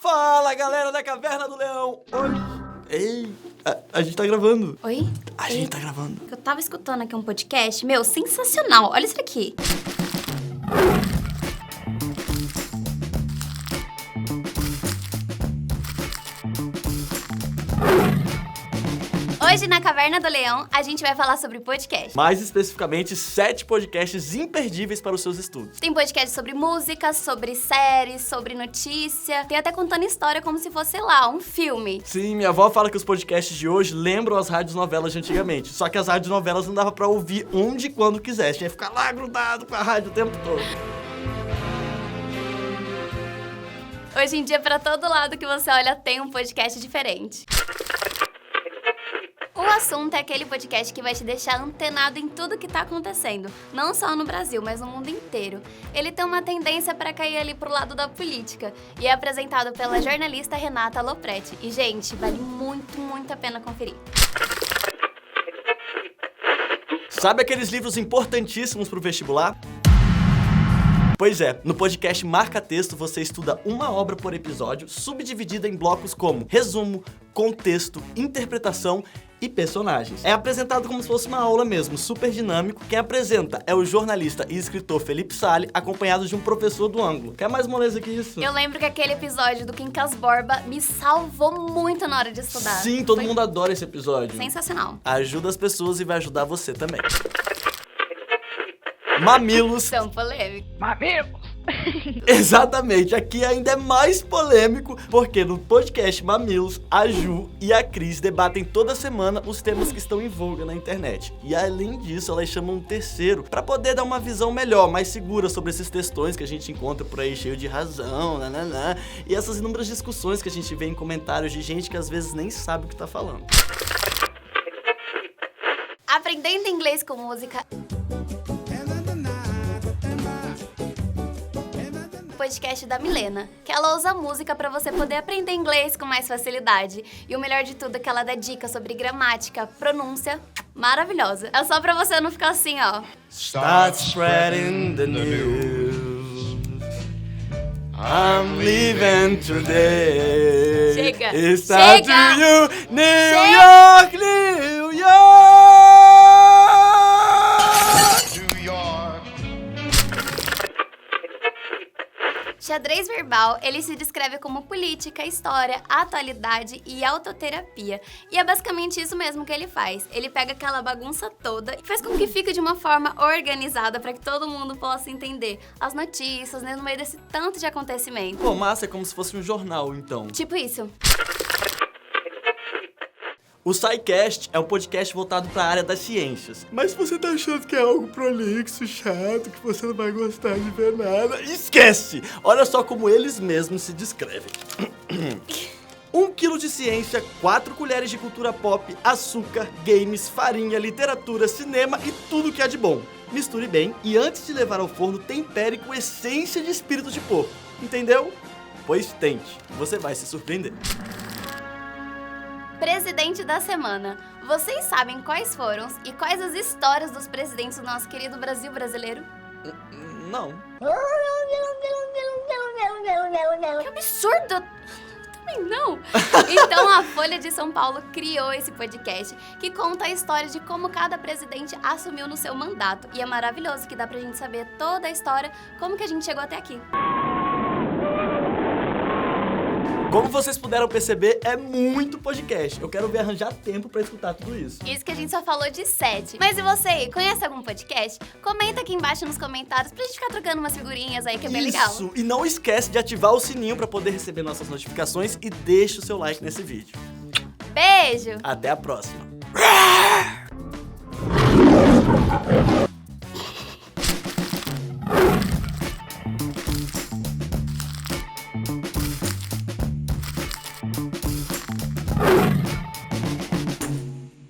Fala, galera da Caverna do Leão! Ei, a gente tá gravando. Oi? A gente tá gravando. Eu tava escutando aqui um podcast, sensacional. Olha isso aqui. Hoje, na Caverna do Leão, a gente vai falar sobre podcast. Mais especificamente, 7 podcasts imperdíveis para os seus estudos. Tem podcast sobre música, sobre séries, sobre notícia. Tem até contando história como se fosse, sei lá, um filme. Sim, minha avó fala que os podcasts de hoje lembram as rádios novelas de antigamente. Só que as rádios novelas não dava pra ouvir onde e quando quisesse. Tinha que ficar lá grudado com a rádio o tempo todo. Hoje em dia, pra todo lado que você olha, tem um podcast diferente. O assunto é aquele podcast que vai te deixar antenado em tudo que tá acontecendo, não só no Brasil, mas no mundo inteiro. Ele tem uma tendência pra cair ali pro lado da política e é apresentado pela jornalista Renata Lopretti. E, gente, vale muito a pena conferir. Sabe aqueles livros importantíssimos pro vestibular? Pois é, no podcast Marca Texto você estuda uma obra por episódio, subdividida em blocos como resumo, contexto, interpretação e personagens. É apresentado como se fosse uma aula mesmo, super dinâmico. Quem apresenta é o jornalista e escritor Felipe Salles, acompanhado de um professor do ângulo. Quer mais moleza que isso? Eu lembro que aquele episódio do Quincas Borba me salvou muito na hora de estudar. Sim, todo mundo adora esse episódio. Sensacional. Ajuda as pessoas e vai ajudar você também. Mamilos. Tão polêmico. Mamilos! Exatamente, aqui ainda é mais polêmico, porque no podcast Mamilos, a Ju e a Cris debatem toda semana os temas que estão em voga na internet. E além disso, elas chamam um terceiro pra poder dar uma visão melhor, mais segura sobre esses textões que a gente encontra por aí cheio de razão, nananã, e essas inúmeras discussões que a gente vê em comentários de gente que às vezes nem sabe o que tá falando. Aprendendo inglês com música. Podcast da Milena, que ela usa música pra você poder aprender inglês com mais facilidade. E o melhor de tudo é que ela dá dicas sobre gramática, pronúncia, maravilhosa. É só pra você não ficar assim, ó. Start spreading the news. I'm leaving today. Chega. It's time Chega. to you, New Chega. York, New York. Xadrez verbal, ele se descreve como política, história, atualidade e autoterapia. E é basicamente isso mesmo que ele faz. Ele pega aquela bagunça toda e faz com que fique de uma forma organizada para que todo mundo possa entender as notícias, né, no meio desse tanto de acontecimento. Pô, massa, é como se fosse um jornal, então. Tipo isso. O SciCast é um podcast voltado para a área das ciências. Mas se você tá achando que é algo prolixo, chato, que você não vai gostar de ver nada, esquece! Olha só como eles mesmos se descrevem. 1 quilo de ciência, 4 colheres de cultura pop, açúcar, games, farinha, literatura, cinema e tudo que há de bom. Misture bem e antes de levar ao forno, tempere com essência de espírito de porco. Entendeu? Pois tente, você vai se surpreender. Presidente da semana. Vocês sabem quais foram e quais as histórias dos presidentes do nosso querido Brasil brasileiro? Não. Que absurdo! Também não! Então a Folha de São Paulo criou esse podcast que conta a história de como cada presidente assumiu no seu mandato. E é maravilhoso que dá pra gente saber toda a história, como que a gente chegou até aqui. Como vocês puderam perceber, é muito podcast. Eu quero ver arranjar tempo pra escutar tudo isso. Isso que a gente só falou de 7. Mas e você, conhece algum podcast? Comenta aqui embaixo nos comentários pra gente ficar trocando umas figurinhas aí que é bem legal. Isso! E não esquece de ativar o sininho pra poder receber nossas notificações e deixa o seu like nesse vídeo. Beijo! Até a próxima!